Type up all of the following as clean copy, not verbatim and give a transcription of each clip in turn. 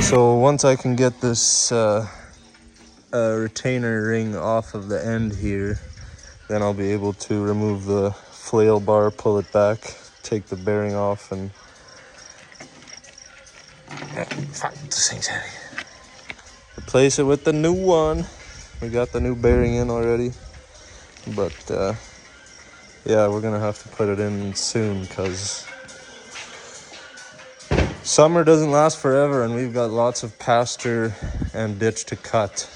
So once I can get this retainer ring off of the end here, then I'll be able to remove the flail bar, pull it back, take the bearing off, and fuck, this thing's heavy. Replace it with the new one. We got the new bearing in already, but yeah, we're gonna have to put it in soon because summer doesn't last forever, and we've got lots of pasture and ditch to cut,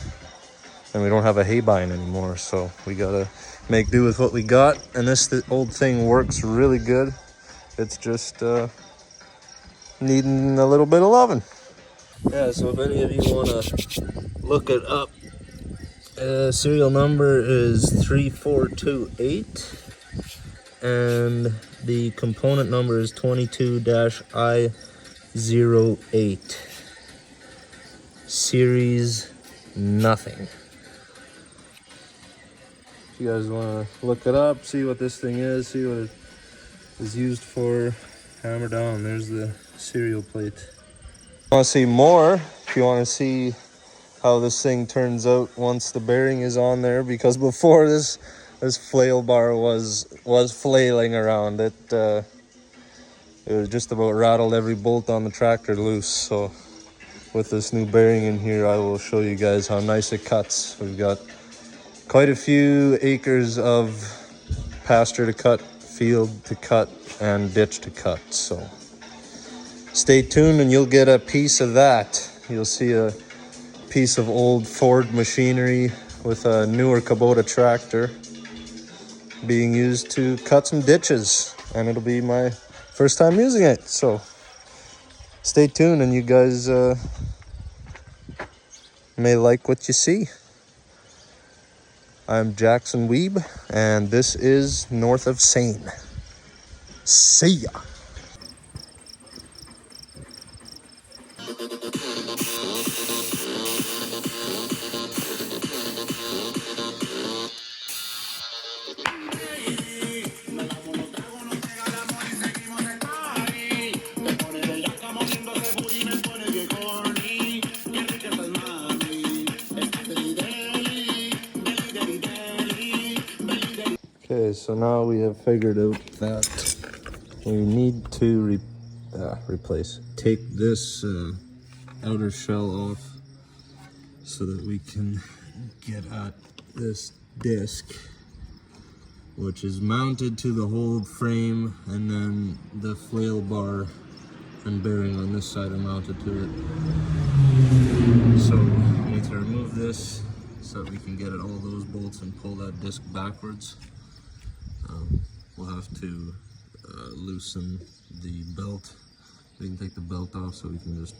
and we don't have a hay bine anymore, so we gotta make do with what we got. And this old thing works really good. It's just needing a little bit of loving. Yeah, so if any of you want to look it up, serial number is 3428, and the component number is 22-I08. Series nothing. If you guys want to look it up, see what this thing is, see what it is used for, hammer down. There's the serial plate. If you want to see more, if you want to see how this thing turns out once the bearing is on there, because before this flail bar was flailing around, it was just about rattled every bolt on the tractor loose. So with this new bearing in here, I will show you guys how nice it cuts. We've got quite a few acres of pasture to cut, field to cut, and ditch to cut. So stay tuned and you'll get a piece of that. You'll see a piece of old Ford machinery with a newer Kubota tractor being used to cut some ditches, and it'll be my first time using it. So stay tuned and you guys may like what you see. I'm Jackson Weeb, and this is North of Seine. See ya. Okay, so now we have figured out that we need to take this outer shell off so that we can get at this disc, which is mounted to the whole frame, and then the flail bar and bearing on this side are mounted to it. So we need to remove this so that we can get at all those bolts and pull that disc backwards. We'll have to loosen the belt. We can take the belt off so we can just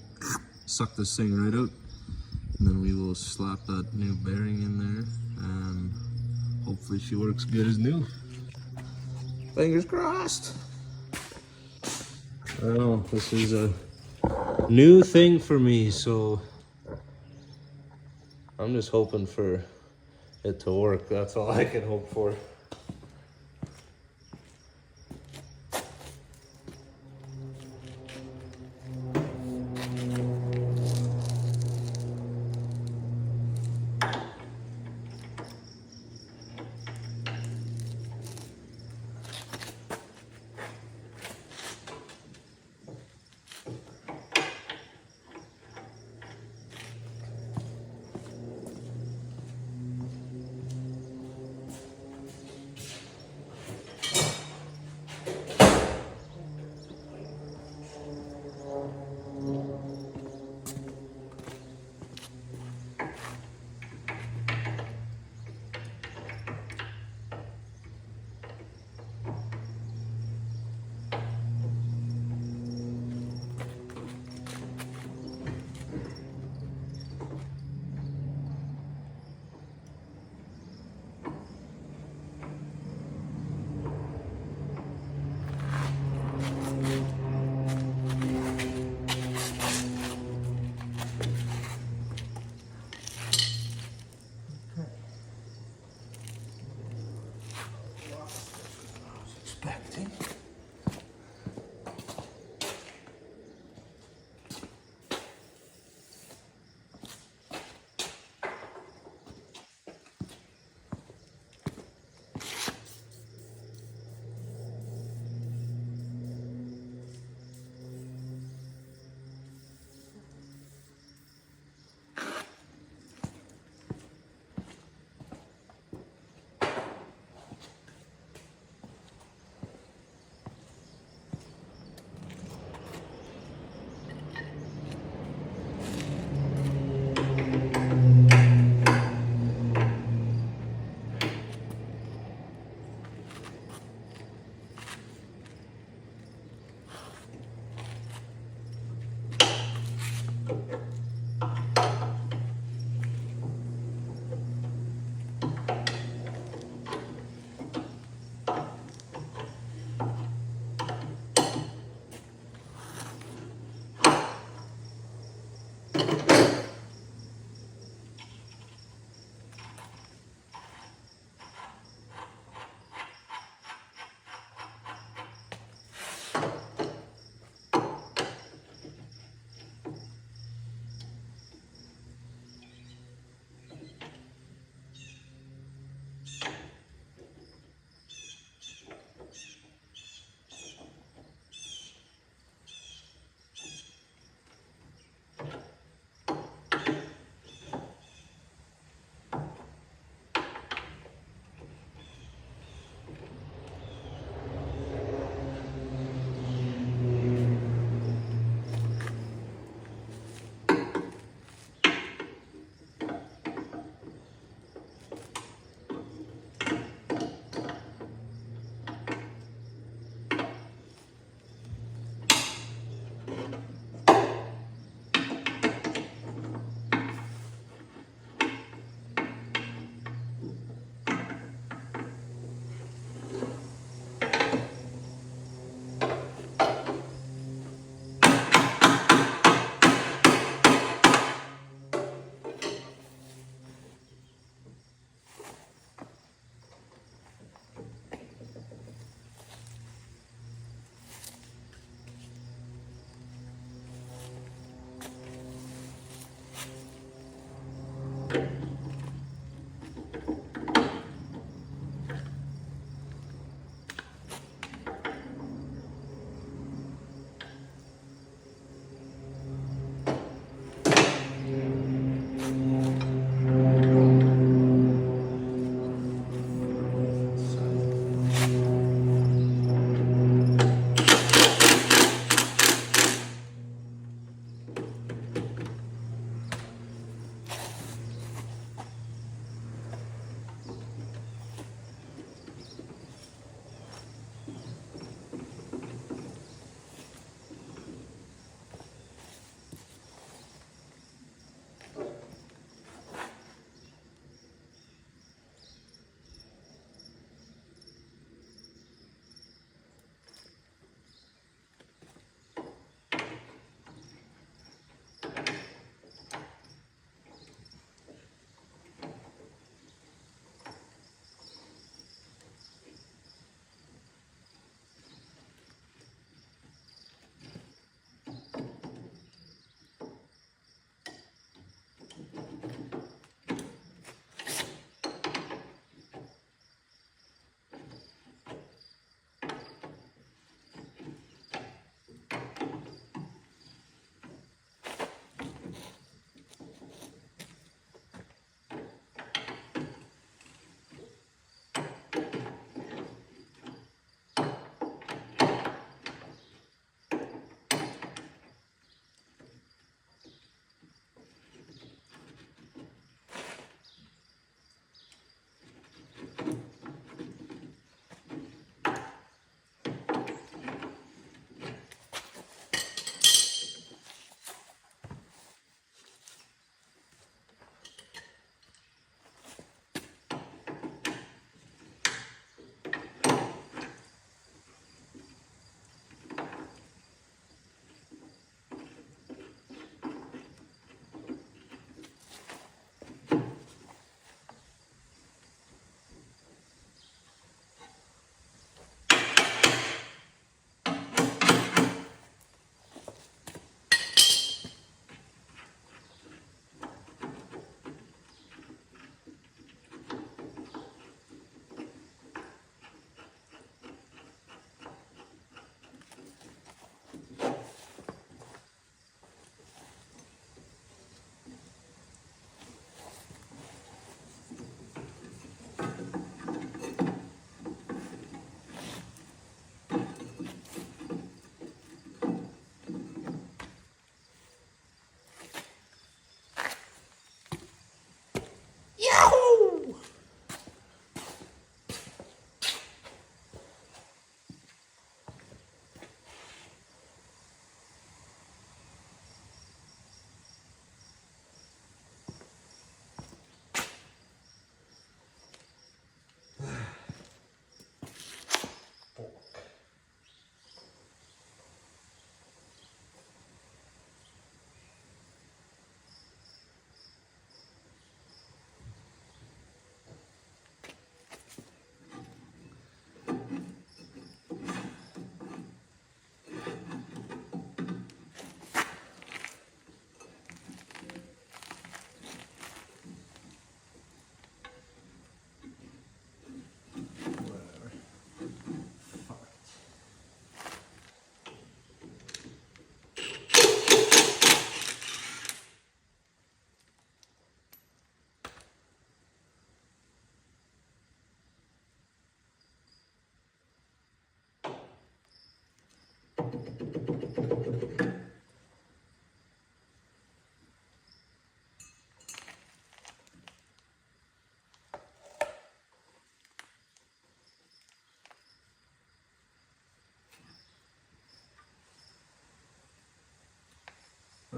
suck this thing right out. And then we will slap that new bearing in there, and hopefully she works good as new. Fingers crossed. I don't know, this is a new thing for me, so I'm just hoping for it to work. That's all I can hope for.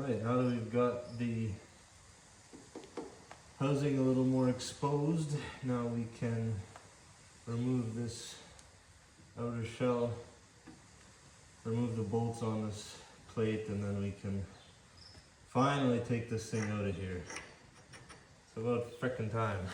Right, now that we've got the housing a little more exposed, now we can remove this outer shell, remove the bolts on this plate, and then we can finally take this thing out of here. It's about frickin' time.